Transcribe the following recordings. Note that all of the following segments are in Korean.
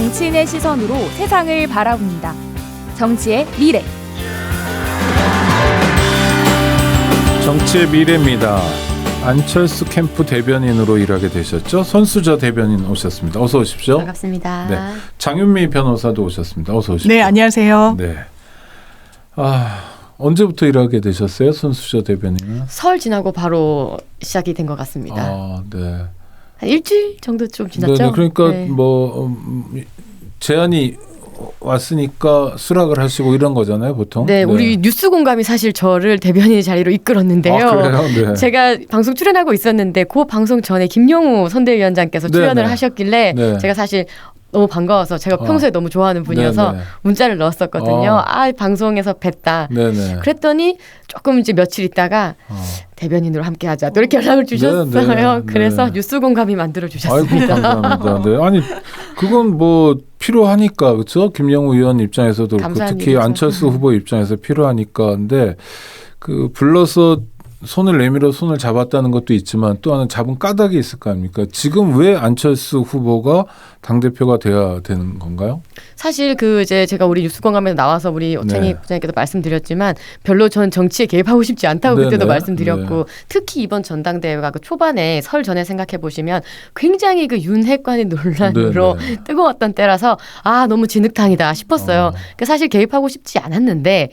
정치인의 시선으로 세상을 바라봅니다. 정치의 미래. 정치의 미래입니다. 안철수 캠프 대변인으로 일하게 되셨죠? 손수저 대변인 오셨습니다. 어서 오십시오. 반갑습니다. 네, 장윤미 변호사도 오셨습니다. 어서 오십시오. 네, 안녕하세요. 네. 언제부터 일하게 되셨어요, 손수저 대변인은? 설 지나고 바로 시작이 된 것 같습니다. 네. 한 일주일 정도 좀 지났죠? 네, 그러니까 네. 제안이 왔으니까 수락을 하시고 이런 거잖아요, 보통. 네, 우리 뉴스 공감이 사실 저를 대변인 자리로 이끌었는데요. 그래요? 네. 제가 방송 출연하고 있었는데 그 방송 전에 김영우 선대위원장께서 출연을 하셨길래 제가 사실 너무 반가워서 제가 평소에 너무 좋아하는 분이어서 문자를 넣었었거든요. 방송에서 뵀다. 네네. 그랬더니 조금 이제 며칠 있다가 대변인으로 함께하자. 또 이렇게 연락을 주셨어요. 그래서 뉴스 공감이 만들어 주셨습니다. 아이고, 감사합니다. 네. 아니 그건 뭐 필요하니까 그렇죠. 김영우 의원 입장에서도 특히 일이죠. 안철수 후보 입장에서 필요하니까. 근데 그 불러서 손을 내밀어 손을 잡았다는 것도 있지만 또 하나는 잡은 까닭이 있을 거 아닙니까? 지금 왜 안철수 후보가 당대표가 돼야 되는 건가요? 사실 이제 제가 우리 뉴스 공감에서 나와서 우리 오창희 부장님께도 말씀드렸지만 별로 전 정치에 개입하고 싶지 않다고 그때도 말씀드렸고 특히 이번 전당대회가 초반에 설 전에 생각해 보시면 굉장히 윤핵관의 논란으로 뜨거웠던 때라서 너무 진흙탕이다 싶었어요. 그러니까 사실 개입하고 싶지 않았는데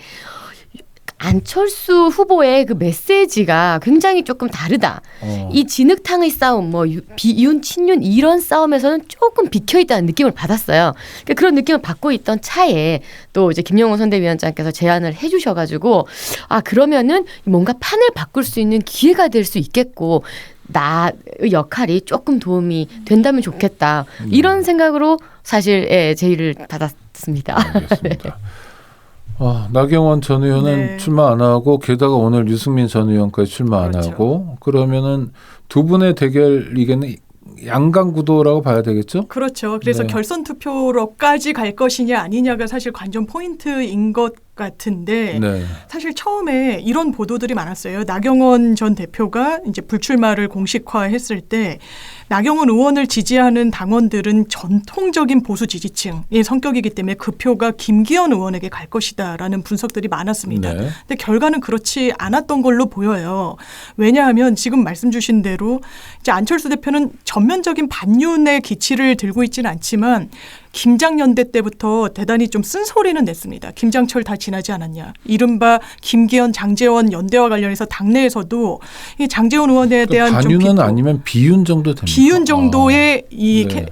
안철수 후보의 그 메시지가 굉장히 조금 다르다. 이 진흙탕의 싸움, 비윤, 친윤 이런 싸움에서는 조금 비켜있다는 느낌을 받았어요. 그러니까 그런 느낌을 받고 있던 차에 또 이제 김영우 선대위원장께서 제안을 해주셔가지고 그러면은 뭔가 판을 바꿀 수 있는 기회가 될 수 있겠고 나의 역할이 조금 도움이 된다면 좋겠다. 이런 생각으로 사실 제의를 받았습니다. 알겠습니다. 나경원 전 의원은 출마 안 하고 게다가 오늘 유승민 전 의원까지 출마 안 하고 그러면은 두 분의 대결이겠네. 양강 구도라고 봐야 되겠죠? 그렇죠. 그래서 결선 투표로까지 갈 것이냐 아니냐가 사실 관전 포인트인 것 같은데 사실 처음에 이런 보도들이 많았어요. 나경원 전 대표가 이제 불출마를 공식화했을 때 나경원 의원을 지지하는 당원들은 전통적인 보수 지지층의 성격이기 때문에 그 표가 김기현 의원에게 갈 것이다라는 분석들이 많았습니다. 근데 결과는 그렇지 않았던 걸로 보여요. 왜냐하면 지금 말씀 주신 대로 이제 안철수 대표는 전면적인 반윤의 기치를 들고 있지는 않지만 김장연대 때부터 대단히 좀 쓴소리는 냈습니다. 김장철 다 지나지 않았냐. 이른바 김기현, 장제원 연대와 관련해서 당내에서도 이 장제원 의원에 대한 반윤은 아니면 비윤 정도 됩니다. 비윤 정도의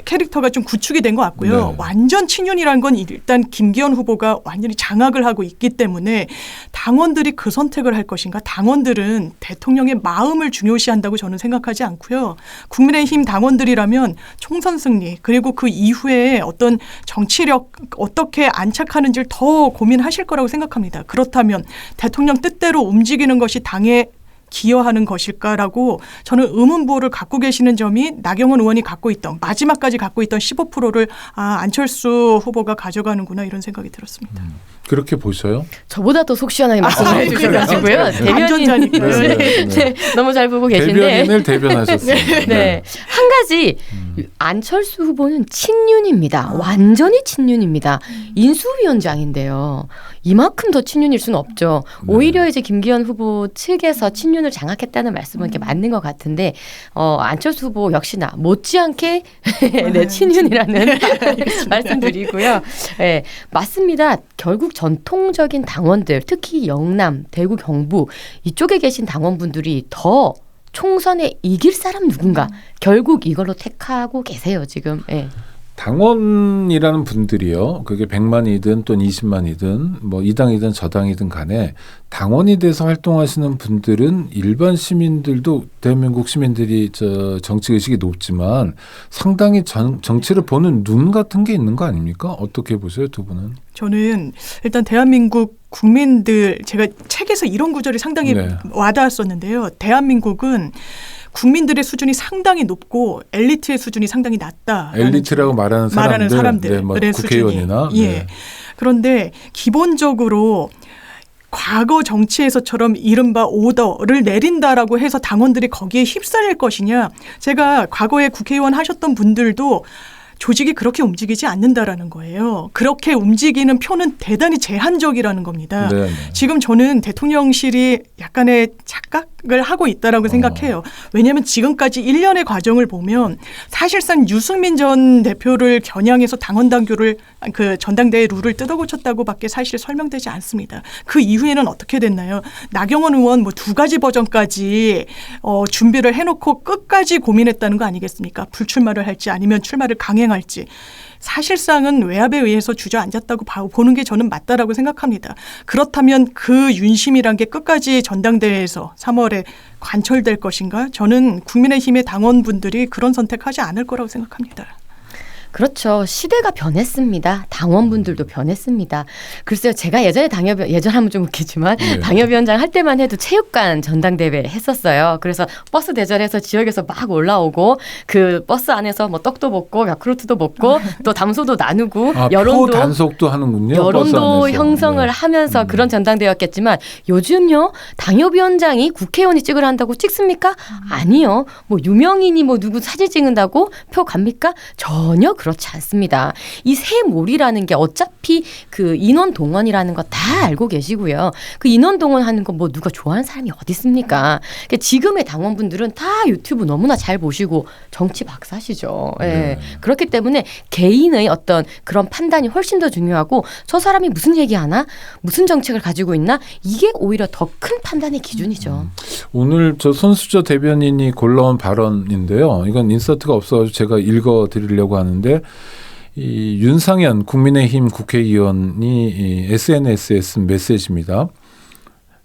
캐릭터가 좀 구축이 된 것 같고요. 완전 친윤이라는 건 일단 김기현 후보가 완전히 장악을 하고 있기 때문에 당원들이 그 선택을 할 것인가. 당원들은 대통령의 마음을 중요시한다고 저는 생각하지 않고요. 국민의힘 당원들이라면 총선 승리 그리고 그 이후에 어떤 정치력 어떻게 안착하는지를 더 고민하실 거라고 생각합니다. 그렇다면 대통령 뜻대로 움직이는 것이 당에 기여하는 것일까라고 저는 의문부호를 갖고 계시는 점이 나경원 의원이 갖고 있던 마지막까지 갖고 있던 15%를 안철수 후보가 가져가는구나 이런 생각이 들었습니다. 그렇게 보셔요? 저보다 더 속 시원하게 말씀해 주셔가지고요. 대변인 너무 잘 보고 계신데 대변인을 대변하셨어요. 한 가지 안철수 후보는 친윤입니다. 완전히 친윤입니다. 인수위원장인데요. 이만큼 더 친윤일 수는 없죠. 오히려 이제 김기현 후보 측에서 친윤을 장악했다는 말씀은 이렇게 맞는 것 같은데 안철수 후보 역시나 못지않게 친윤이라는 말씀드리고요. 맞습니다. 결국 전통적인 당원들 특히 영남, 대구, 경북 이쪽에 계신 당원분들이 더 총선에 이길 사람 누군가 결국 이걸로 택하고 계세요 지금. 당원이라는 분들이요. 그게 100만이든 또는 20만이든 뭐 이 당이든 저 당이든 간에 당원이 돼서 활동하시는 분들은 일반 시민들도 대한민국 시민들이 정치 의식이 높지만 상당히 정치를 보는 눈 같은 게 있는 거 아닙니까? 어떻게 보세요, 두 분은? 저는 일단 대한민국 국민들 제가 책에서 이런 구절이 상당히 와닿았었는데요. 대한민국은 국민들의 수준이 상당히 높고 엘리트의 수준이 상당히 낮다. 엘리트라고 말하는 사람들의 국회의원이나. 그런데 기본적으로 과거 정치에서처럼 이른바 오더를 내린다라고 해서 당원들이 거기에 휩쓸릴 것이냐. 제가 과거에 국회의원 하셨던 분들도 조직이 그렇게 움직이지 않는다라는 거예요. 그렇게 움직이는 표는 대단히 제한적이라는 겁니다. 네. 지금 저는 대통령실이 약간의 착각을 하고 있다라고 생각해요. 왜냐하면 지금까지 1년의 과정을 보면 사실상 유승민 전 대표를 겨냥해서 당원 당규를 그 전당대회 룰을 뜯어고쳤다고밖에 사실 설명되지 않습니다. 그 이후에는 어떻게 됐나요? 나경원 의원 뭐 2가지 버전까지 준비를 해놓고 끝까지 고민했다는 거 아니겠습니까? 불출마를 할지 아니면 출마를 강행할지. 사실상은 외압에 의해서 주저앉았다고 보는 게 저는 맞다라고 생각합니다. 그렇다면 그 윤심이란 게 끝까지 전당대회에서 3월에 관철될 것인가? 저는 국민의힘의 당원분들이 그런 선택하지 않을 거라고 생각합니다. 그렇죠. 시대가 변했습니다. 당원분들도 변했습니다. 글쎄요, 제가 예전에 예전 하면 좀 웃기지만 당협위원장 할 때만 해도 체육관 전당대회 했었어요. 그래서 버스 대절해서 지역에서 막 올라오고 그 버스 안에서 뭐 떡도 먹고 야쿠르트도 먹고 또 담소도 나누고 여론도 단속도 하는군요. 여론도 형성을 하면서 그런 전당대회였겠지만 요즘요 당협위원장이 국회의원이 찍으려 한다고 찍습니까? 아니요. 뭐 유명인이 뭐 누구 사진 찍는다고 표 갑니까? 전혀 그렇지 않습니다. 이 세몰이라는 게 어차피 그 인원 동원이라는 거 다 알고 계시고요. 그 인원 동원하는 거 뭐 누가 좋아하는 사람이 어디 있습니까? 그러니까 지금의 당원분들은 다 유튜브 너무나 잘 보시고 정치 박사시죠. 예. 네. 그렇기 때문에 개인의 어떤 그런 판단이 훨씬 더 중요하고 저 사람이 무슨 얘기하나? 무슨 정책을 가지고 있나? 이게 오히려 더 큰 판단의 기준이죠. 오늘 저 손수저 대변인이 골라온 발언인데요. 이건 인서트가 없어서 제가 읽어드리려고 하는데 이 윤상현 국민의힘 국회의원이 이 SNS에 쓴 메시지입니다.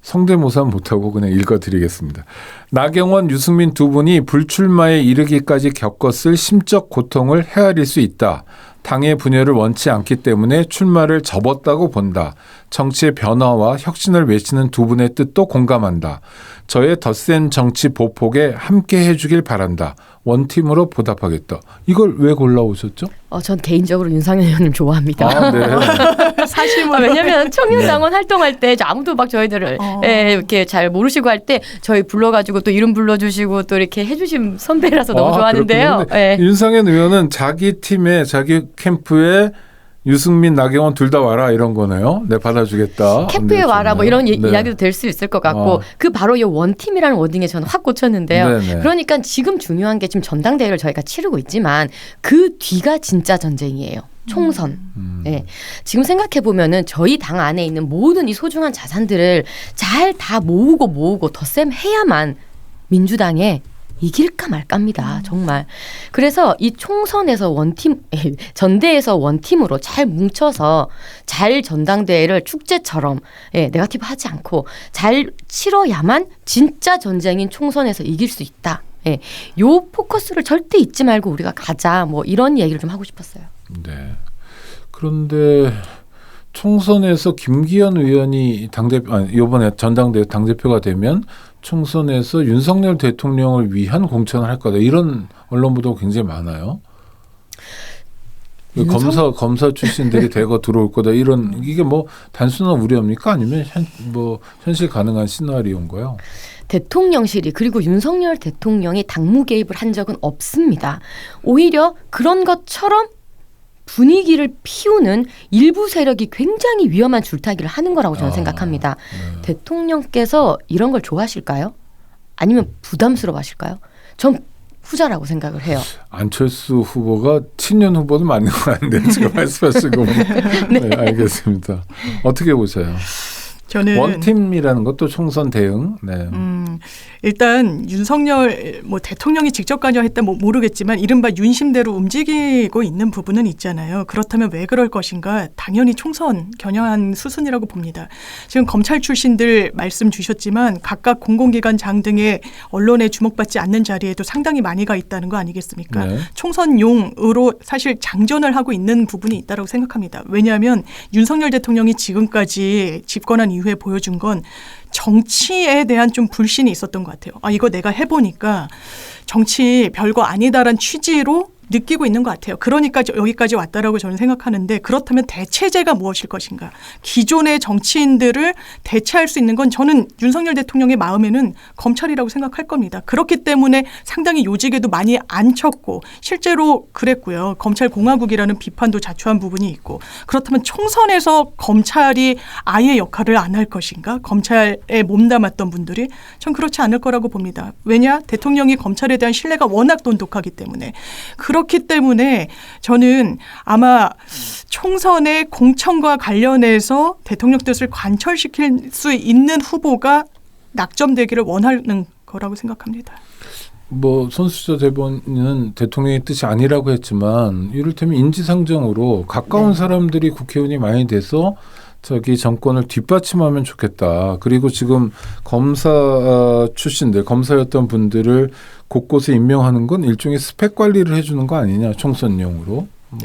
성대모사 못하고 그냥 읽어드리겠습니다. 나경원, 유승민 두 분이 불출마에 이르기까지 겪었을 심적 고통을 헤아릴 수 있다. 당의 분열을 원치 않기 때문에 출마를 접었다고 본다. 정치의 변화와 혁신을 외치는 두 분의 뜻도 공감한다. 저의 덧센 정치 보폭에 함께 해주길 바란다. 원팀으로 보답하겠다. 이걸 왜 골라오셨죠? 전 개인적으로 윤상현 의원님 좋아합니다. 아, 네. 사실은 왜냐하면 청년당원 활동할 때 아무도 막 저희들을 이렇게 잘 모르시고 할 때 저희 불러가지고 또 이름 불러주시고 또 이렇게 해주신 선배라서 너무 좋아하는데요. 네. 윤상현 의원은 자기 팀에 자기 캠프에 유승민, 나경원 둘 다 와라 이런 거네요. 네, 받아주겠다. 캠프에 와라 뭐 이런 이야기도 될 수 있을 것 같고 그 바로 이 원팀이라는 워딩에 저는 확 꽂혔는데요. 네네. 그러니까 지금 중요한 게 지금 전당대회를 저희가 치르고 있지만 그 뒤가 진짜 전쟁이에요. 총선. 네. 지금 생각해 보면은 저희 당 안에 있는 모든 이 소중한 자산들을 잘 다 모으고 덧셈해야만 민주당에 이길까 말까입니다. 정말. 그래서 이 총선에서 원팀, 전대에서 원팀으로 잘 뭉쳐서 잘 전당대회를 축제처럼 네거티브 하지 않고 잘 치러야만 진짜 전쟁인 총선에서 이길 수 있다. 요 포커스를 절대 잊지 말고 우리가 가자. 뭐 이런 얘기를 좀 하고 싶었어요. 네. 그런데 총선에서 김기현 의원이 이번에 전당대회 당대표가 되면 총선에서 윤석열 대통령을 위한 공천을 할 거다. 이런 언론 보도가 굉장히 많아요. 검사 출신들이 대거 들어올 거다. 이런 이게 뭐 단순한 우려입니까? 아니면 현실 가능한 시나리오인가요? 대통령실이 그리고 윤석열 대통령이 당무 개입을 한 적은 없습니다. 오히려 그런 것처럼 분위기를 피우는 일부 세력이 굉장히 위험한 줄타기를 하는 거라고 저는 생각합니다. 대통령께서 이런 걸 좋아하실까요? 아니면 부담스러워하실까요? 전 후자라고 생각을 해요. 안철수 후보가 친윤 후보도 맞는 거 같은데 지금 말씀하신 거 보면. 네, 알겠습니다. 어떻게 보세요? 저는 원팀이라는 것도 총선 대응. 네. 일단 윤석열 대통령이 직접 관여했다 모르겠지만 이른바 윤심대로 움직이고 있는 부분은 있잖아요. 그렇다면 왜 그럴 것인가? 당연히 총선 겨냥한 수순이라고 봅니다. 지금 검찰 출신들 말씀 주셨지만 각각 공공기관장 등의 언론에 주목받지 않는 자리에도 상당히 많이 가 있다는 거 아니겠습니까? 네. 총선용으로 사실 장전을 하고 있는 부분이 있다고 생각합니다. 왜냐하면 윤석열 대통령이 지금까지 집권한 이후에 보여준 건 정치에 대한 좀 불신이 있었던 것 같아요. 이거 내가 해보니까 정치 별거 아니다라는 취지로 느끼고 있는 것 같아요. 그러니까 여기까지 왔다라고 저는 생각하는데 그렇다면 대체제가 무엇일 것인가. 기존의 정치인들을 대체할 수 있는 건 저는 윤석열 대통령의 마음에는 검찰이라고 생각할 겁니다. 그렇기 때문에 상당히 요직에도 많이 앉혔고 실제로 그랬고요. 검찰공화국이라는 비판도 자초한 부분이 있고 그렇다면 총선에서 검찰이 아예 역할을 안 할 것인가. 검찰에 몸담았던 분들이 전 그렇지 않을 거라고 봅니다. 왜냐? 대통령이 검찰에 대한 신뢰가 워낙 돈독하기 때문에. 그렇기 때문에 저는 아마 총선의 공천과 관련해서 대통령 뜻을 관철시킬 수 있는 후보가 낙점되기를 원하는 거라고 생각합니다. 뭐 손수저 대변인은 대통령의 뜻이 아니라고 했지만 이를테면 인지상정으로 가까운 사람들이 국회의원이 많이 돼서 저기 정권을 뒷받침하면 좋겠다. 그리고 지금 검사 출신들, 검사였던 분들을 곳곳에 임명하는 건 일종의 스펙 관리를 해주는 거 아니냐, 총선용으로. 뭐.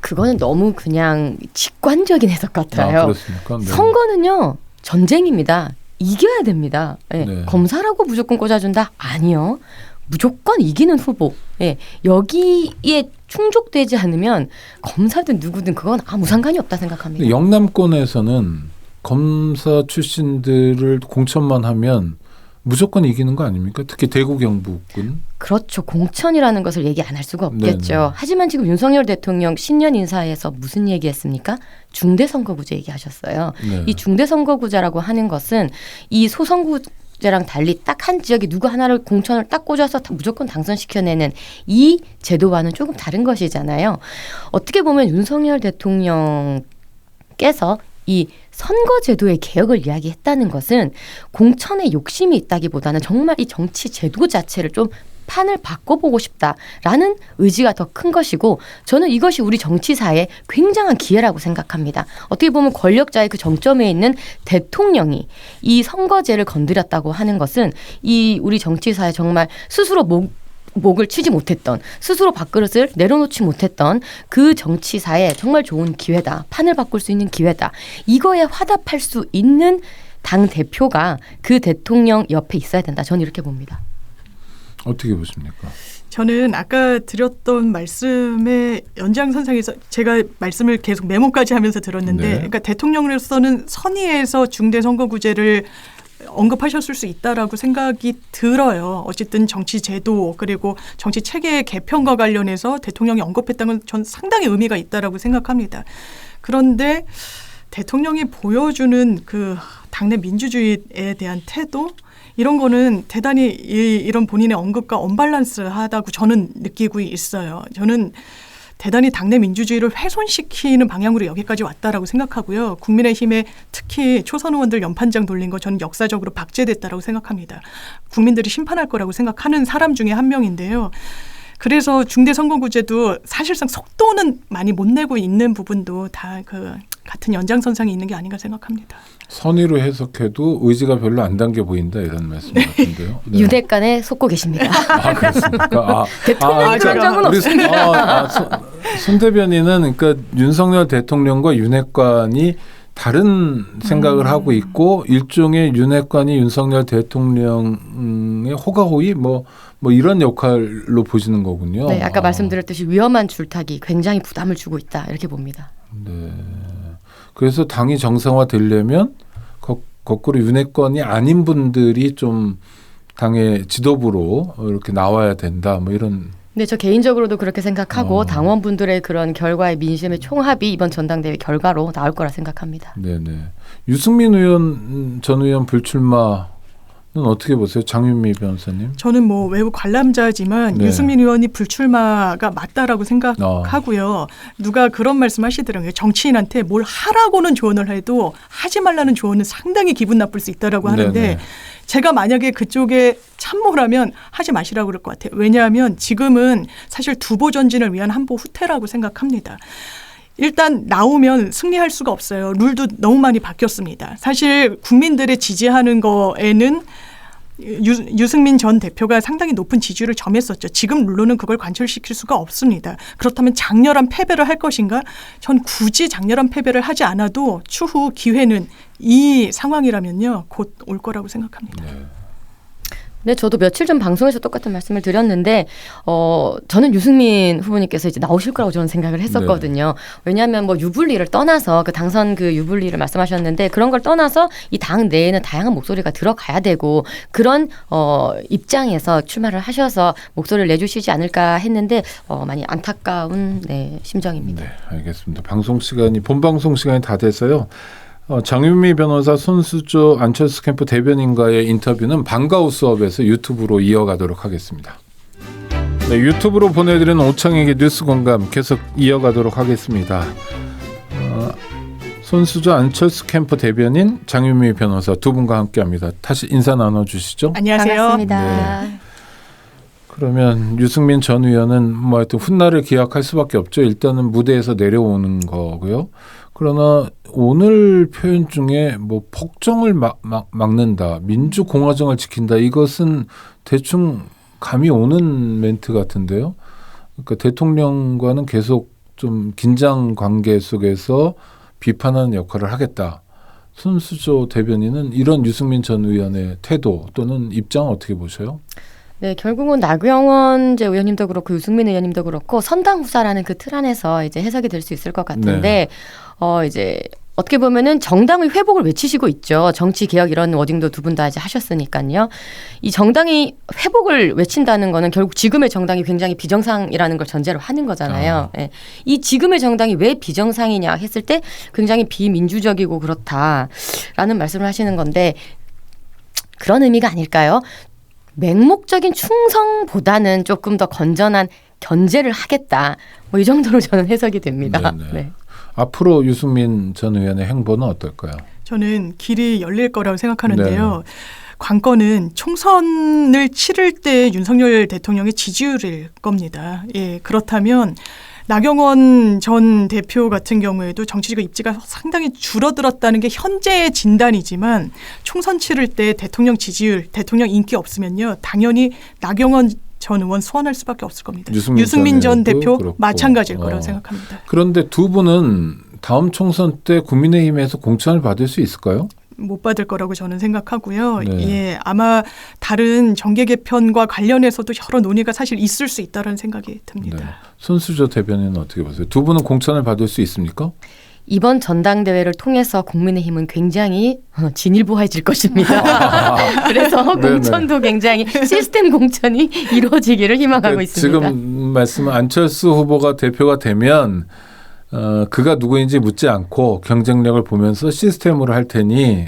그거는 너무 그냥 직관적인 해석 같아요. 그렇습니까? 네. 선거는요, 전쟁입니다. 이겨야 됩니다. 네. 네. 검사라고 무조건 꽂아준다? 아니요. 무조건 이기는 후보. 예, 여기에 충족되지 않으면 검사든 누구든 그건 아무 상관이 없다 생각합니다. 영남권에서는 검사 출신들을 공천만 하면 무조건 이기는 거 아닙니까? 특히 대구 경북은. 그렇죠. 공천이라는 것을 얘기 안 할 수가 없겠죠. 네네. 하지만 지금 윤석열 대통령 신년 인사에서 무슨 얘기했습니까? 중대선거구제 얘기하셨어요. 네. 이 중대선거구제라고 하는 것은 이 소선구제랑 달리 딱 한 지역에 누구 하나를 공천을 딱 꽂아서 무조건 당선시켜내는 이 제도와는 조금 다른 것이잖아요. 어떻게 보면 윤석열 대통령께서 이 선거제도의 개혁을 이야기했다는 것은 공천에 욕심이 있다기보다는 정말 이 정치 제도 자체를 좀 판을 바꿔보고 싶다라는 의지가 더 큰 것이고 저는 이것이 우리 정치사에 굉장한 기회라고 생각합니다. 어떻게 보면 권력자의 그 정점에 있는 대통령이 이 선거제를 건드렸다고 하는 것은 이 우리 정치사에 정말 스스로 목을 치지 못했던 스스로 밥그릇을 내려놓지 못했던 그 정치사에 정말 좋은 기회다. 판을 바꿀 수 있는 기회다. 이거에 화답할 수 있는 당 대표가 그 대통령 옆에 있어야 된다. 저는 이렇게 봅니다. 어떻게 보십니까? 저는 아까 드렸던 말씀의 연장선상에서 제가 말씀을 계속 메모까지 하면서 들었는데 네. 그러니까 대통령으로서는 선의에서 중대선거구제를 언급하셨을 수 있다라고 생각이 들어요. 어쨌든 정치 제도 그리고 정치 체계의 개편과 관련해서 대통령이 언급했다는 건 전 상당히 의미가 있다라고 생각합니다. 그런데 대통령이 보여주는 그 당내 민주주의에 대한 태도 이런 거는 대단히 이런 본인의 언급과 언밸런스하다고 저는 느끼고 있어요. 저는 대단히 당내 민주주의를 훼손시키는 방향으로 여기까지 왔다라고 생각하고요. 국민의힘에 특히 초선 의원들 연판장 돌린 거 저는 역사적으로 박제됐다라고 생각합니다. 국민들이 심판할 거라고 생각하는 사람 중에 한 명인데요. 그래서 중대선거구제도 사실상 속도는 많이 못 내고 있는 부분도 다 그 같은 연장선상에 있는 게 아닌가 생각합니다. 선의로 해석해도 의지가 별로 안 담겨 보인다 이런 말씀 같은데요. 네. 윤핵관에 속고 계십니다. 아 그렇습니까? 대통령이 그런 적은 없습니다. 손 대변인은 그러니까 윤석열 대통령과 윤핵관이 다른 생각을 하고 있고 일종의 윤핵관이 윤석열 대통령의 호가호위 뭐 이런 역할로 보시는 거군요. 네, 아까 말씀드렸듯이 위험한 줄타기 굉장히 부담을 주고 있다 이렇게 봅니다. 네. 그래서 당이 정상화되려면 거꾸로 윤핵관이 아닌 분들이 좀 당의 지도부로 이렇게 나와야 된다. 뭐 이런. 네, 저 개인적으로도 그렇게 생각하고 당원분들의 그런 결과의 민심의 총합이 이번 전당대회 결과로 나올 거라 생각합니다. 네네. 유승민 의원 전 의원 불출마는 어떻게 보세요, 장윤미 변호사님? 저는 뭐 외부 관람자지만 네. 유승민 의원이 불출마가 맞다라고 생각하고요. 누가 그런 말씀하시더라고요. 정치인한테 뭘 하라고는 조언을 해도 하지 말라는 조언은 상당히 기분 나쁠 수 있다라고 하는데. 네네. 제가 만약에 그쪽에 참모라면 하지 마시라고 그럴 것 같아요. 왜냐하면 지금은 사실 두보 전진을 위한 한보 후퇴라고 생각합니다. 일단 나오면 승리할 수가 없어요. 룰도 너무 많이 바뀌었습니다. 사실 국민들의 지지하는 거에는 유승민 전 대표가 상당히 높은 지지율을 점했었죠. 지금 룰로는 그걸 관철시킬 수가 없습니다. 그렇다면 장렬한 패배를 할 것인가? 전 굳이 장렬한 패배를 하지 않아도 추후 기회는 이 상황이라면요. 곧 올 거라고 생각합니다. 네. 네, 저도 며칠 전 방송에서 똑같은 말씀을 드렸는데, 저는 유승민 후보님께서 이제 나오실 거라고 저는 생각을 했었거든요. 네. 왜냐하면 뭐 유불리를 떠나서 그 당선 그 유불리를 말씀하셨는데 그런 걸 떠나서 이 당 내에는 다양한 목소리가 들어가야 되고 그런 입장에서 출마를 하셔서 목소리를 내주시지 않을까 했는데 많이 안타까운 심정입니다. 네, 알겠습니다. 본 방송 시간이 다 돼서요. 장윤미 변호사, 손수조, 안철수 캠프 대변인과의 인터뷰는 방과후 수업에서 유튜브로 이어가도록 하겠습니다. 네, 유튜브로 보내드리는 오창익의 뉴스 공감 계속 이어가도록 하겠습니다. 손수조, 안철수 캠프 대변인, 장윤미 변호사 두 분과 함께합니다. 다시 인사 나눠주시죠. 안녕하세요. 반갑습니다. 네. 그러면 유승민 전 의원은 뭐 하여튼 훗날을 기약할 수밖에 없죠. 일단은 무대에서 내려오는 거고요. 그러나 오늘 표현 중에 뭐 폭정을 막는다, 민주공화정을 지킨다, 이것은 대충 감이 오는 멘트 같은데요. 그러니까 대통령과는 계속 좀 긴장 관계 속에서 비판하는 역할을 하겠다. 손수조 대변인은 이런 유승민 전 의원의 태도 또는 입장은 어떻게 보셔요? 네, 결국은 나경원 의원님도 그렇고 유승민 의원님도 그렇고 선당 후사라는 그 틀 안에서 이제 해석이 될 수 있을 것 같은데, 네. 이제 어떻게 보면은 정당의 회복을 외치시고 있죠. 정치 개혁 이런 워딩도 두 분 다 이제 하셨으니까요. 이 정당이 회복을 외친다는 거는 결국 지금의 정당이 굉장히 비정상이라는 걸 전제로 하는 거잖아요. 네. 이 지금의 정당이 왜 비정상이냐 했을 때 굉장히 비민주적이고 그렇다라는 말씀을 하시는 건데 그런 의미가 아닐까요? 맹목적인 충성보다는 조금 더 건전한 견제를 하겠다. 뭐 이 정도로 저는 해석이 됩니다. 네. 앞으로 유승민 전 의원의 행보는 어떨까요? 저는 길이 열릴 거라고 생각하는데요. 네. 관건은 총선을 치를 때 윤석열 대통령의 지지율일 겁니다. 예, 그렇다면 나경원 전 대표 같은 경우에도 정치적 입지가 상당히 줄어들었다는 게 현재의 진단이지만 총선 치를 때 대통령 지지율, 대통령 인기 없으면요. 당연히 나경원 전 의원 소환할 수밖에 없을 겁니다. 유승민 전 대표 그렇고. 마찬가지일 거라고 생각합니다. 그런데 두 분은 다음 총선 때 국민의힘에서 공천을 받을 수 있을까요? 못 받을 거라고 저는 생각하고요. 네. 예, 아마 다른 정계 개편과 관련해서도 여러 논의가 사실 있을 수 있다는 생각이 듭니다. 네. 손수조 대변인은 어떻게 보세요? 두 분은 공천을 받을 수 있습니까? 이번 전당대회를 통해서 국민의힘은 굉장히 진일보해질 것입니다. 그래서 공천도 굉장히 시스템 공천이 이루어지기를 희망하고 있습니다. 지금 말씀은 안철수 후보가 대표가 되면 그가 누구인지 묻지 않고 경쟁력을 보면서 시스템으로 할 테니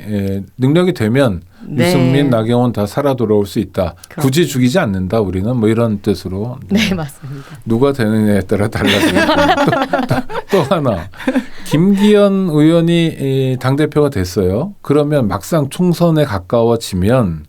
능력이 되면 네. 유승민, 나경원 다 살아 돌아올 수 있다. 그럼. 굳이 죽이지 않는다. 우리는 뭐 이런 뜻으로. 네, 맞습니다. 누가 되느냐에 따라 달라지겠다. 또 하나. 김기현 의원이 당대표가 됐어요. 그러면 막상 총선에 가까워지면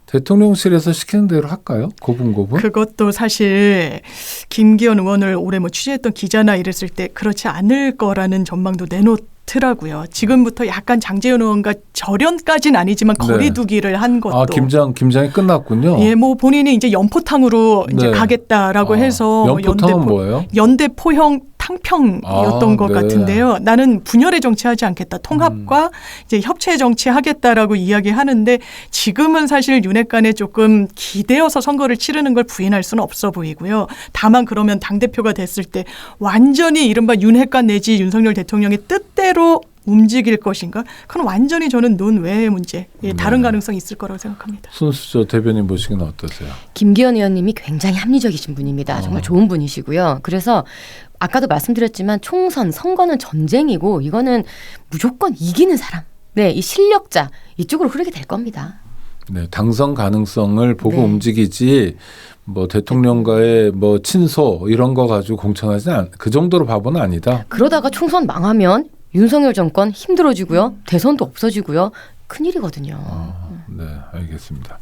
대통령실에서 시키는 대로 할까요? 고분고분? 그것도 사실 김기현 의원을 올해 뭐 취재했던 기자나 이랬을 때 그렇지 않을 거라는 전망도 내놓더라고요. 지금부터 약간 장제원 의원과 절연까지는 아니지만 거리두기를 한 것도. 김장이 끝났군요. 예, 뭐 본인이 이제 연포탕으로 이제 가겠다라고 해서 연포탕은 뭐예요? 연대포형 탕평이었던 것 같은데요. 나는 분열의 정치하지 않겠다. 통합과 이제 협치의 정치하겠다라고 이야기하는데 지금은 사실 윤핵 간에 조금 기대어서 선거를 치르는 걸 부인할 수는 없어 보이고요. 다만 그러면 당대표가 됐을 때 완전히 이른바 윤핵 간 내지 윤석열 대통령의 뜻대로 움직일 것인가? 그건 완전히 저는 논외의 문제, 다른 가능성이 있을 거라고 생각합니다. 손수조 대변인 보시기는 어떠세요? 김기현 의원님이 굉장히 합리적이신 분입니다. 정말 좋은 분이시고요. 그래서 아까도 말씀드렸지만 총선, 선거는 전쟁이고 이거는 무조건 이기는 사람, 이 실력자 이쪽으로 흐르게 될 겁니다. 네, 당선 가능성을 보고 움직이지 뭐 대통령과의 뭐 친소 이런 거 가지고 공천하지 그 정도로 바보는 아니다. 그러다가 총선 망하면 윤석열 정권 힘들어지고요. 대선도 없어지고요. 큰일이거든요. 네, 알겠습니다.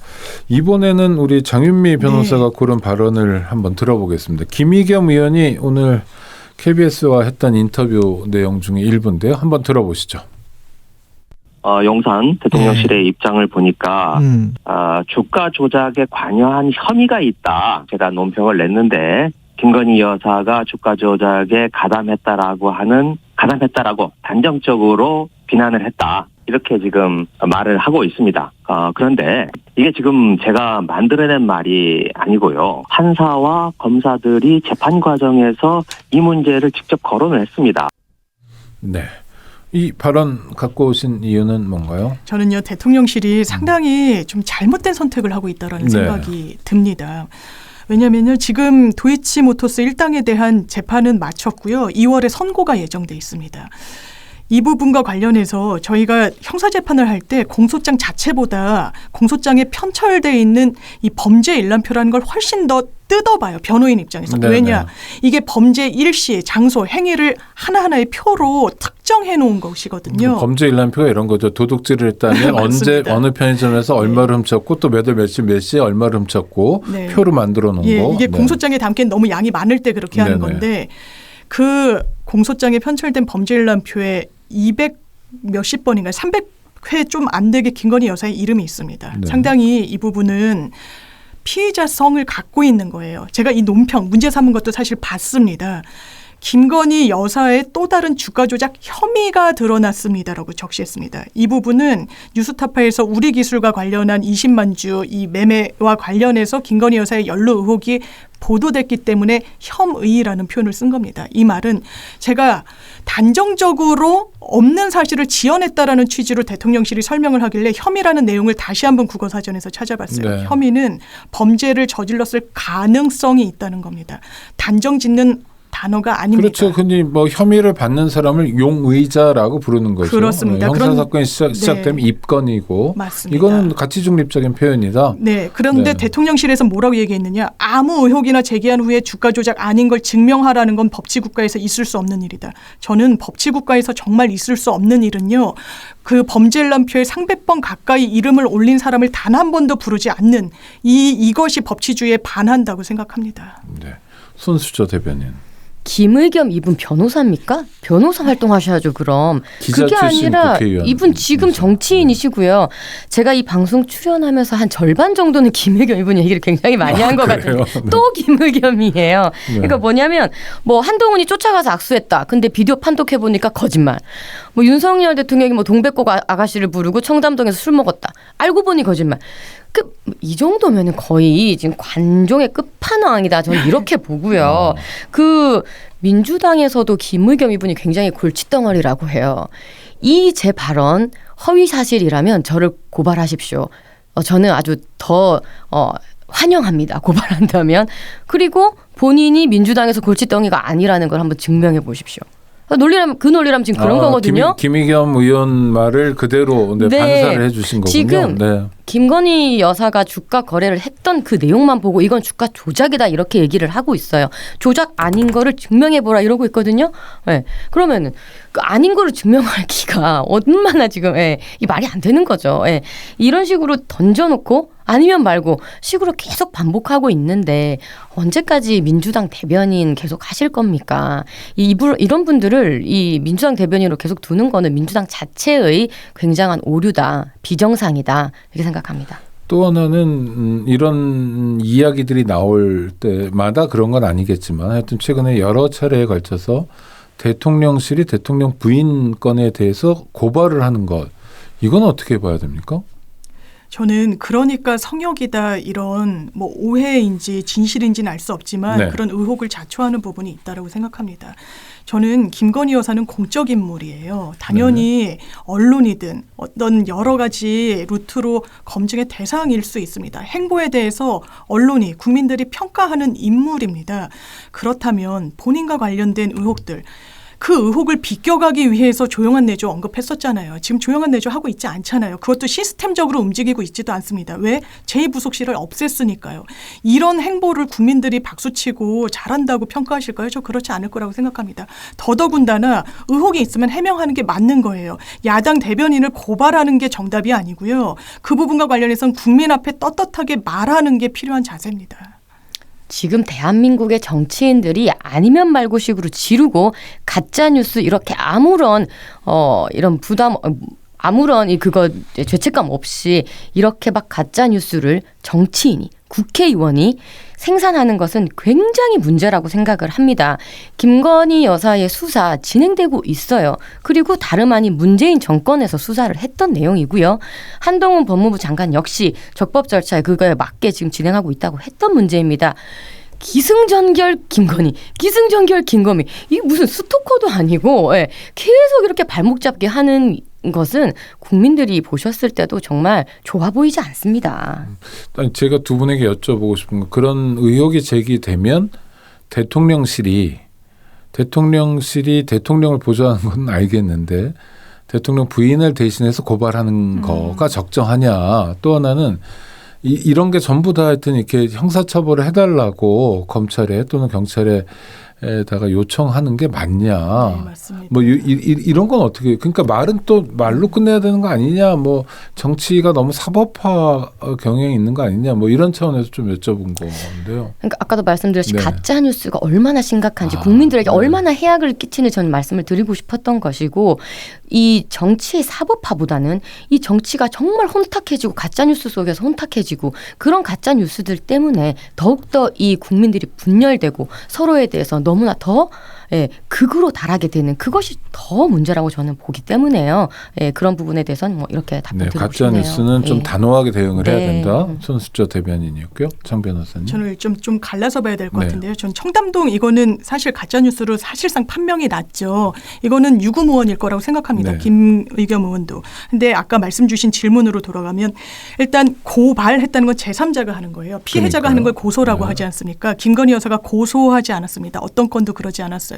이번에는 우리 장윤미 변호사가 고른 발언을 한번 들어보겠습니다. 김의겸 의원이 오늘 KBS와 했던 인터뷰 내용 중에 일부인데요. 한번 들어보시죠. 용산 대통령실의 입장을 보니까 주가 조작에 관여한 혐의가 있다. 제가 논평을 냈는데 김건희 여사가 주가 조작에 가담했다라고 단정적으로 비난을 했다. 이렇게 지금 말을 하고 있습니다. 그런데 이게 지금 제가 만들어낸 말이 아니고요. 판사와 검사들이 재판 과정에서 이 문제를 직접 거론을 했습니다. 네. 이 발언 갖고 오신 이유는 뭔가요? 저는요, 대통령실이 상당히 좀 잘못된 선택을 하고 있다는 네. 생각이 듭니다. 왜냐하면요, 지금 도이치모터스 일당에 대한 재판은 마쳤고요. 2월에 선고가 예정돼 있습니다. 이 부분과 관련해서 저희가 형사재판을 할 때 공소장 자체보다 공소장에 편철되어 있는 이 범죄 일람표라는 걸 훨씬 더 뜯어봐요. 변호인 입장에서. 네네. 왜냐? 이게 범죄 일시, 장소, 행위를 하나하나의 표로 특정해 놓은 것이거든요. 범죄 일람표가 이런 거죠. 도둑질을 했다면 언제 어느 편의점에서 얼마를 훔쳤고 또 몇 월 며칠 몇 시에 얼마를 훔쳤고 네. 표로 만들어 놓은 거. 이게 네. 공소장에 담기엔 너무 양이 많을 때 그렇게 하는 네네. 건데 그 공소장에 편철된 범죄 일람표에 200 몇십 번인가 300회 좀 안 되게 김건희 여사의 이름이 있습니다. 네. 상당히 이 부분은 피의자성을 갖고 있는 거예요. 제가 이 논평 문제 삼은 것도 사실 봤습니다. 김건희 여사의 또 다른 주가 조작 혐의가 드러났습니다라고 적시했습니다. 이 부분은 뉴스타파에서 우리 기술과 관련한 20만 주 이 매매와 관련해서 김건희 여사의 연루 의혹이 보도됐기 때문에 혐의라는 표현을 쓴 겁니다. 이 말은 제가 단정적으로 없는 사실을 지어냈다라는 취지로 대통령실이 설명을 하길래 혐의라는 내용을 다시 한번 국어사전에서 찾아봤어요. 네. 혐의는 범죄를 저질렀을 가능성이 있다는 겁니다. 단정 짓는 단어가 아닙니다. 그렇죠. 흔히 뭐 혐의를 받는 사람을 용의자라고 부르는 거죠. 그렇습니다. 형사 사건이 시작되면 네. 입건이고. 맞습니다. 이거는 가치 중립적인 표현이다. 네. 그런데 네. 대통령실에서 뭐라고 얘기했느냐. 아무 의혹이나 제기한 후에 주가 조작 아닌 걸 증명하라는 건 법치국가에서 있을 수 없는 일이다. 저는 법치국가에서 정말 있을 수 없는 일은요. 그 범죄 일람표에 300번 가까이 이름을 올린 사람을 단 한 번도 부르지 않는 이것이 법치주의에 반한다고 생각합니다. 네. 손수저 대변인. 김의겸 이분 변호사입니까? 변호사 활동하셔야죠. 그럼 기자 그게 출신 아니라 국회의원. 이분 지금 정치인이시고요. 제가 이 방송 출연하면서 한 절반 정도는 김의겸 이분 얘기를 굉장히 많이 한 것 그래요? 같은데 또 김의겸이에요. 네. 그러니까 뭐냐면 뭐 한동훈이 쫓아가서 악수했다. 근데 비디오 판독해 보니까 거짓말. 뭐 윤석열 대통령이 뭐 동백꽃 아가씨를 부르고 청담동에서 술 먹었다. 알고 보니 거짓말. 이 정도면은 거의 지금 관종의 끝판왕이다. 저는 이렇게 보고요. 그 민주당에서도 김의겸 이분이 굉장히 골칫덩어리라고 해요. 이 제 발언 허위 사실이라면 저를 고발하십시오. 저는 아주 더 환영합니다. 고발한다면. 그리고 본인이 민주당에서 골칫덩이가 아니라는 걸 한번 증명해 보십시오. 논리라면 지금 그런 거거든요. 김의겸 의원 말을 그대로 네. 반사를 해주신 거군요. 지금 네. 김건희 여사가 주가 거래를 했던 그 내용만 보고 이건 주가 조작이다 이렇게 얘기를 하고 있어요. 조작 아닌 거를 증명해보라 이러고 있거든요. 네. 그러면은 그 아닌 거를 증명할 기가 얼마나 지금 이 말이 안 되는 거죠. 이런 식으로 던져놓고 아니면 말고 식으로 계속 반복하고 있는데 언제까지 민주당 대변인 계속 하실 겁니까? 이런 분들을 이 민주당 대변인으로 계속 두는 거는 민주당 자체의 굉장한 오류다, 비정상이다 이렇게 생각합니다. 또 하나는 이런 이야기들이 나올 때마다 그런 건 아니겠지만 하여튼 최근에 여러 차례에 걸쳐서 대통령실이 대통령 부인 건에 대해서 고발을 하는 것 이건 어떻게 봐야 됩니까? 저는 그러니까 성역이다 이런 뭐 오해인지 진실인지는 알 수 없지만 네. 그런 의혹을 자초하는 부분이 있다라고 생각합니다. 저는 김건희 여사는 공적 인물이에요. 당연히 언론이든 어떤 여러 가지 루트로 검증의 대상일 수 있습니다. 행보에 대해서 언론이 국민들이 평가하는 인물입니다. 그렇다면 본인과 관련된 의혹들 그 의혹을 비껴가기 위해서 조용한 내조 언급했었잖아요. 지금 조용한 내조 하고 있지 않잖아요. 그것도 시스템적으로 움직이고 있지도 않습니다. 왜? 제2부속실을 없앴으니까요. 이런 행보를 국민들이 박수치고 잘한다고 평가하실까요? 저 그렇지 않을 거라고 생각합니다. 더더군다나 의혹이 있으면 해명하는 게 맞는 거예요. 야당 대변인을 고발하는 게 정답이 아니고요. 그 부분과 관련해서는 국민 앞에 떳떳하게 말하는 게 필요한 자세입니다. 지금 대한민국의 정치인들이 아니면 말고 식으로 지르고 가짜 뉴스 이렇게 아무런 이런 부담 아무런 그거 죄책감 없이 이렇게 막 가짜 뉴스를 정치인이 국회의원이 생산하는 것은 굉장히 문제라고 생각을 합니다. 김건희 여사의 수사 진행되고 있어요. 그리고 다름 아닌 문재인 정권에서 수사를 했던 내용이고요. 한동훈 법무부 장관 역시 적법 절차에 그거에 맞게 지금 진행하고 있다고 했던 문제입니다. 기승전결 김건희, 기승전결 김건희. 이게 무슨 스토커도 아니고 계속 이렇게 발목 잡게 하는 것은 국민들이 보셨을 때도 정말 좋아 보이지 않습니다. 제가 두 분에게 여쭤보고 싶은 건 그런 의혹이 제기되면 대통령실이 대통령을 보좌하는 건 알겠는데 대통령 부인을 대신해서 고발하는 거가 적정하냐. 또 하나는 이런 게 전부 다 하여튼 이렇게 형사처벌을 해달라고 검찰에 또는 경찰에다가 요청하는 게 맞냐. 네, 맞습니다. 뭐 이런 건 어떻게? 그러니까 말은 또 말로 끝내야 되는 거 아니냐. 뭐 정치가 너무 사법화 경향이 있는 거 아니냐. 뭐 이런 차원에서 좀 여쭤본 건데요. 그러니까 아까도 말씀드렸듯이 네. 가짜 뉴스가 얼마나 심각한지 국민들에게 네. 얼마나 해악을 끼치는 저는 말씀을 드리고 싶었던 것이고 이 정치의 사법화보다는 이 정치가 정말 혼탁해지고 가짜 뉴스 속에서 혼탁해지고 그런 가짜 뉴스들 때문에 더욱더 이 국민들이 분열되고 서로에 대해서 너무나 더 극으로 달하게 되는 그것이 더 문제라고 저는 보기 때문에요. 그런 부분에 대해서는 뭐 이렇게 답변 드리고 가짜 싶네요. 뉴스는 좀 단호하게 대응을 해야 네. 된다. 손수저 대변인이었고요. 장 변호사님. 저는 좀 갈라서 봐야 될 것 네. 같은데요. 전 청담동 이거는 사실 가짜 뉴스로 사실상 판명이 났죠. 이거는 유구무원일 거라고 생각합니다. 네. 김의겸 의원도. 근데 아까 말씀 주신 질문으로 돌아가면 일단 고발했다는 건 제3자가 하는 거예요. 피해자가 그러니까요. 하는 걸 고소라고 네. 하지 않습니까? 김건희 여사가 고소하지 않았습니다. 어떤 건도 그러지 않았어요.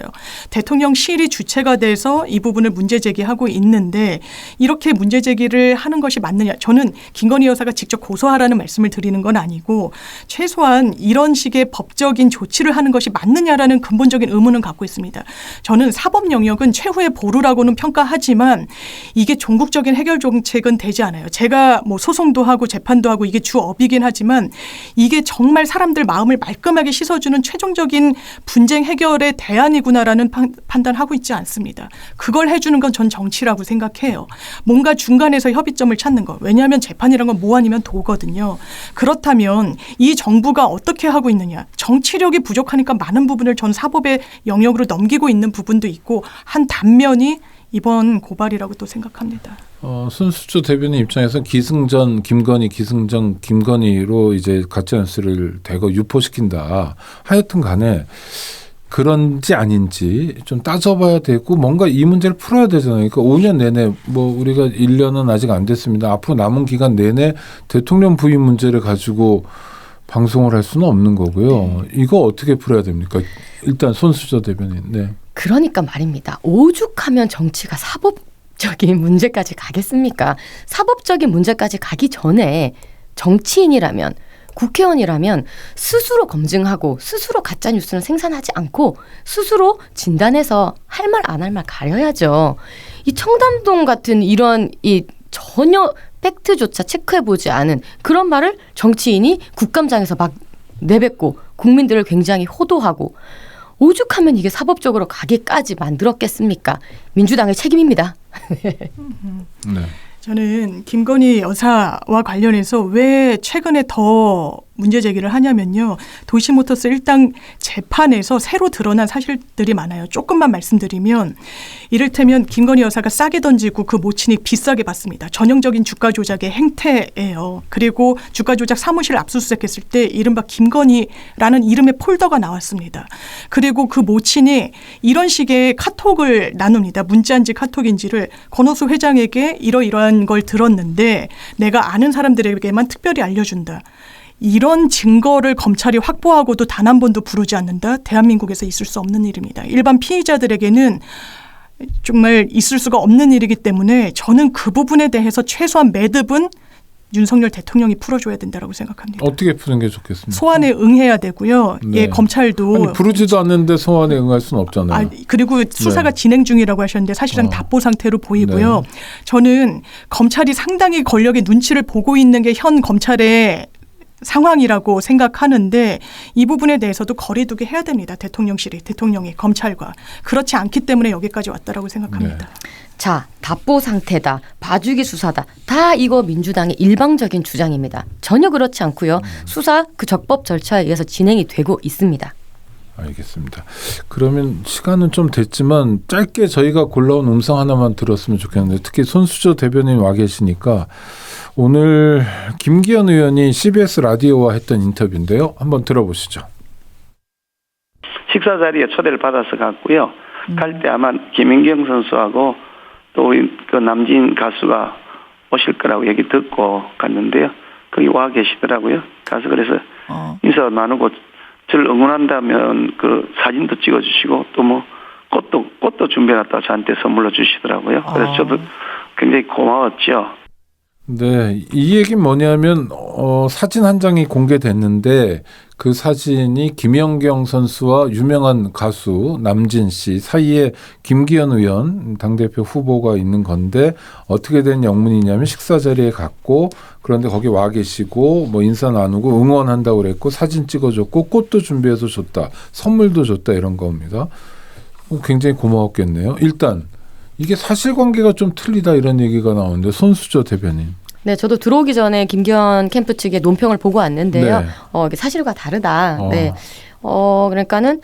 대통령실이 주체가 돼서 이 부분을 문제 제기하고 있는데 이렇게 문제 제기를 하는 것이 맞느냐. 저는 김건희 여사가 직접 고소하라는 말씀을 드리는 건 아니고 최소한 이런 식의 법적인 조치를 하는 것이 맞느냐라는 근본적인 의문은 갖고 있습니다. 저는 사법 영역은 최후의 보루라고는 평가하지만 이게 종국적인 해결 정책은 되지 않아요. 제가 뭐 소송도 하고 재판도 하고 이게 주업이긴 하지만 이게 정말 사람들 마음을 말끔하게 씻어주는 최종적인 분쟁 해결의 대안이구나라는 판단하고 있지 않습니다. 그걸 해주는 건 전 정치라고 생각해요. 뭔가 중간에서 협의점을 찾는 거. 왜냐하면 재판이란 건 뭐 아니면 도거든요. 그렇다면 이 정부가 어떻게 하고 있느냐. 정치력이 부족하니까 많은 부분을 전 사법의 영역으로 넘기고 있는 부분도 있고 한 단면이 이번 고발이라고 또 생각합니다. 손수조 대변인 입장에서는 기승전 김건희로 이제 가짜뉴스를 대거 유포시킨다. 하여튼 간에 그런지 아닌지 좀 따져봐야 되고 뭔가 이 문제를 풀어야 되잖아요. 그러니까 5년 내내 뭐 우리가 1년은 아직 안 됐습니다. 앞으로 남은 기간 내내 대통령 부인 문제를 가지고 방송을 할 수는 없는 거고요. 이거 어떻게 풀어야 됩니까? 일단 손수저 대변인. 네. 그러니까 말입니다. 오죽하면 정치가 사법적인 문제까지 가겠습니까? 사법적인 문제까지 가기 전에 정치인이라면 국회의원이라면 스스로 검증하고 스스로 가짜뉴스는 생산하지 않고 스스로 진단해서 할 말 안 할 말 가려야죠. 이 청담동 같은 이런 이 전혀 팩트조차 체크해보지 않은 그런 말을 정치인이 국감장에서 막 내뱉고 국민들을 굉장히 호도하고 오죽하면 이게 사법적으로 가기까지 만들었겠습니까? 민주당의 책임입니다. 네. 저는 김건희 여사와 관련해서 왜 최근에 더 문제 제기를 하냐면요. 도이치모터스 일당 재판에서 새로 드러난 사실들이 많아요. 조금만 말씀드리면 이를테면 김건희 여사가 싸게 던지고 그 모친이 비싸게 받습니다. 전형적인 주가 조작의 행태예요. 그리고 주가 조작 사무실 압수수색했을 때 이른바 김건희라는 이름의 폴더가 나왔습니다. 그리고 그 모친이 이런 식의 카톡을 나눕니다. 문자인지 카톡인지를 권오수 회장에게 이러이러한 걸 들었는데 내가 아는 사람들에게만 특별히 알려준다. 이런 증거를 검찰이 확보하고도 단 한 번도 부르지 않는다? 대한민국에서 있을 수 없는 일입니다. 일반 피의자들에게는 정말 있을 수가 없는 일이기 때문에 저는 그 부분에 대해서 최소한 매듭은 윤석열 대통령이 풀어줘야 된다고 생각합니다. 어떻게 푸는 게 좋겠습니까? 소환에 응해야 되고요. 네. 예, 검찰도. 아니, 부르지도 않는데 소환에 응할 수는 없잖아요. 그리고 수사가 네. 진행 중이라고 하셨는데 사실상 답보 상태로 보이고요. 네. 저는 검찰이 상당히 권력의 눈치를 보고 있는 게 현 검찰의 상황이라고 생각하는데 이 부분에 대해서도 거리두기 해야 됩니다. 대통령실이, 대통령이, 검찰과. 그렇지 않기 때문에 여기까지 왔다라고 생각합니다. 네. 자, 답보 상태다, 봐주기 수사다. 다 이거 민주당의 일방적인 주장입니다. 전혀 그렇지 않고요. 수사 그 적법 절차에 의해서 진행이 되고 있습니다. 알겠습니다. 그러면 시간은 좀 됐지만 짧게 저희가 골라온 음성 하나만 들었으면 좋겠는데 특히 손수조 대변인 와 계시니까 오늘 김기현 의원이 CBS 라디오와 했던 인터뷰인데요. 한번 들어보시죠. 식사 자리에 초대를 받아서 갔고요. 갈 때 아마 김연경 선수하고 또 그 남진 가수가 오실 거라고 얘기 듣고 갔는데요. 거기 와 계시더라고요. 가서 그래서 인사 나누고 저를 응원한다면 그 사진도 찍어주시고 또 뭐 꽃도 준비해놨다고 저한테 선물로 주시더라고요. 그래서 저도 굉장히 고마웠죠. 네, 이 얘기는 뭐냐면 사진 한 장이 공개됐는데 그 사진이 김연경 선수와 유명한 가수 남진 씨 사이에 김기현 의원 당대표 후보가 있는 건데 어떻게 된 영문이냐면 식사 자리에 갔고 그런데 거기 와 계시고 뭐 인사 나누고 응원한다고 그랬고 사진 찍어줬고 꽃도 준비해서 줬다. 선물도 줬다 이런 겁니다. 굉장히 고마웠겠네요. 일단 이게 사실관계가 좀 틀리다 이런 얘기가 나오는데 손수조 대변인. 네, 저도 들어오기 전에 김기현 캠프 측의 논평을 보고 왔는데요. 네. 이게 사실과 다르다. 네. 그러니까는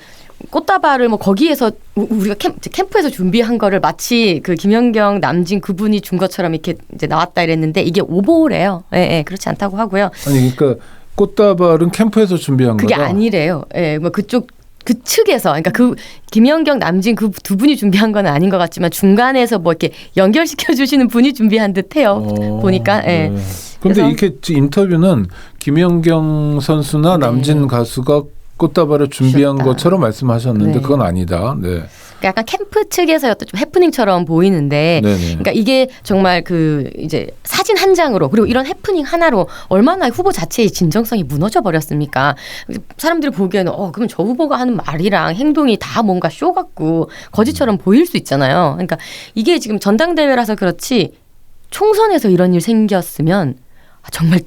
꽃다발을 뭐 거기에서 우리가 캠프에서 준비한 거를 마치 그 김연경 남진 그분이 준 것처럼 이렇게 이제 나왔다 이랬는데 이게 오보래요. 예, 네, 그렇지 않다고 하고요. 아니 그러니까 꽃다발은 캠프에서 준비한 그게 거다? 아니래요. 예, 뭐 그쪽 그 측에서 그러니까 그 김연경 남진 그 두 분이 준비한 건 아닌 것 같지만 중간에서 뭐 이렇게 연결시켜 주시는 분이 준비한 듯해요. 보니까. 예. 네. 그런데 이렇게 인터뷰는 김연경 선수나 남진 가수가 꽃다발을 준비한 주셨다. 것처럼 말씀하셨는데 네. 그건 아니다. 네. 그러니까 약간 캠프 측에서 어떤 좀 해프닝처럼 보이는데, 네네. 그러니까 이게 정말 그 이제 사진 한 장으로 그리고 이런 해프닝 하나로 얼마나 후보 자체의 진정성이 무너져 버렸습니까? 사람들이 보기에는 그럼 저 후보가 하는 말이랑 행동이 다 뭔가 쇼 같고 거짓처럼 보일 수 있잖아요. 그러니까 이게 지금 전당대회라서 그렇지 총선에서 이런 일 생겼으면 정말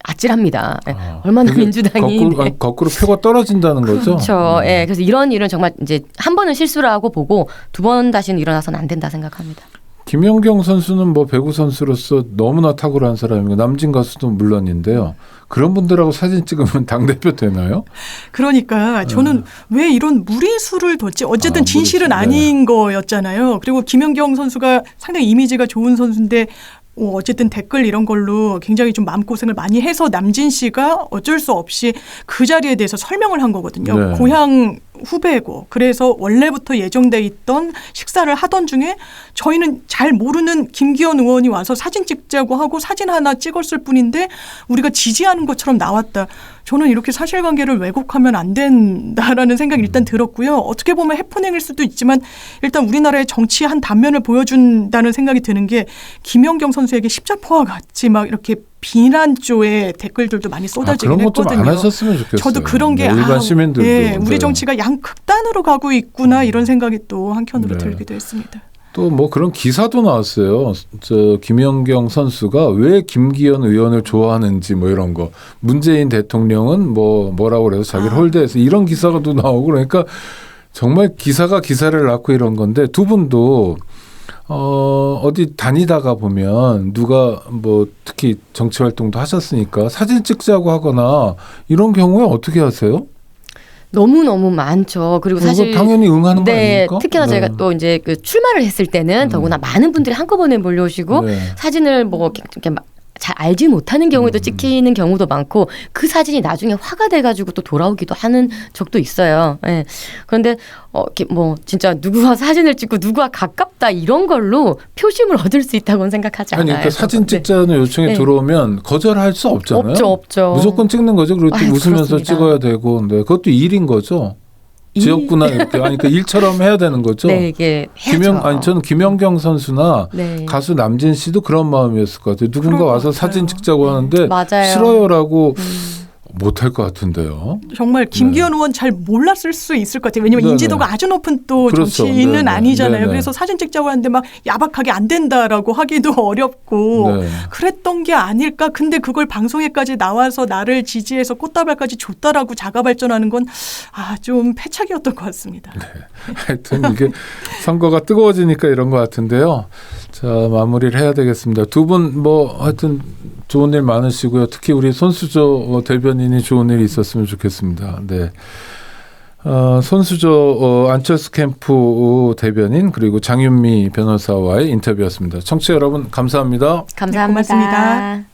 아찔합니다. 얼마나 민주당이 거꾸로 표가 떨어진다는 거죠. 그렇죠. 예. 그래서 이런 일은 정말 이제 한 번은 실수라고 보고 두 번 다시는 일어나서는 안 된다 생각합니다. 김연경 선수는 뭐 배구 선수로서 너무나 탁월한 사람이고 남진 가수도 물론인데요. 그런 분들하고 사진 찍으면 당대표 되나요? 그러니까 저는 왜 이런 무리수를 뒀지? 어쨌든 진실은 무리수. 아닌 거였잖아요. 그리고 김연경 선수가 상당히 이미지가 좋은 선수인데 어쨌든 댓글 이런 걸로 굉장히 좀 마음고생을 많이 해서 남진 씨가 어쩔 수 없이 그 자리에 대해서 설명을 한 거거든요. 네. 고향 후배고 그래서 원래부터 예정돼 있던 식사를 하던 중에 저희는 잘 모르는 김기현 의원이 와서 사진 찍자고 하고 사진 하나 찍었을 뿐인데 우리가 지지하는 것처럼 나왔다. 저는 이렇게 사실관계를 왜곡하면 안 된다라는 생각이 일단 들었고요. 어떻게 보면 해프닝일 수도 있지만 일단 우리나라의 정치 한 단면을 보여준다는 생각이 드는 게 김연경 선수에게 십자포와 같이 막 이렇게 비난조의 댓글들도 많이 쏟아지긴 그런 것 좀 했거든요. 안 하셨으면 좋겠어요. 저도 그런 게 일반 시민들도. 예, 우리 정치가 양극단으로 가고 있구나 이런 생각이 또 한켠으로 들기도 했습니다. 또 뭐 그런 기사도 나왔어요. 저 김연경 선수가 왜 김기현 의원을 좋아하는지 뭐 이런 거. 문재인 대통령은 뭐라고 그래서 자기를 홀대해서 이런 기사가 또 나오고 그러니까 정말 기사가 기사를 낳고 이런 건데 두 분도 어디 다니다가 보면 누가 뭐 특히 정치 활동도 하셨으니까 사진 찍자고 하거나 이런 경우에 어떻게 하세요? 너무너무 많죠. 그리고 사실 당연히 응하는 거 아닙니까? 특히나 저희가 또 이제 그 출마를 했을 때는 더구나 많은 분들이 한꺼번에 몰려오시고 사진을 뭐 이렇게 잘 알지 못하는 경우에도 찍히는 경우도 많고 그 사진이 나중에 화가 돼가지고 또 돌아오기도 하는 적도 있어요. 예. 그런데 뭐 진짜 누구와 사진을 찍고 누구와 가깝다 이런 걸로 표심을 얻을 수 있다고는 생각하지 않아요. 그러니까 사진 찍자는 요청이 들어오면 거절할 수 없잖아요. 없죠. 무조건 찍는 거죠. 그리고 또 웃으면서 그렇습니다. 찍어야 되고, 그것도 일인 거죠. 지역구나 이렇게 그러니까 일처럼 해야 되는 거죠. 네, 이게 해야죠. 저는 김연경 선수나 가수 남진 씨도 그런 마음이었을 것 같아요. 누군가 와서 사진 찍자고 하는데 맞아요. 싫어요라고 못할 것 같은데요. 정말 김기현 의원 잘 몰랐을 수 있을 것 같아요. 왜냐하면 네네. 인지도가 아주 높은 또 그렇죠. 정치인은 네네. 아니잖아요. 네네. 그래서 사진 찍자고 하는데 막 야박하게 안 된다라고 하기도 어렵고 네. 그랬던 게 아닐까. 근데 그걸 방송에까지 나와서 나를 지지해서 꽃다발까지 줬다라고 자가 발전하는 건 좀 패착이었던 것 같습니다. 네. 하여튼 이게 선거가 뜨거워지니까 이런 것 같은데요. 자, 마무리를 해야 되겠습니다. 두 분 뭐 하여튼 좋은 일 많으시고요. 특히 우리 손수조 대변인이 좋은 일이 있었으면 좋겠습니다. 네. 손수조 안철수 캠프 대변인 그리고 장윤미 변호사와의 인터뷰였습니다. 청취자 여러분 감사합니다. 감사합니다. 네, 고맙습니다.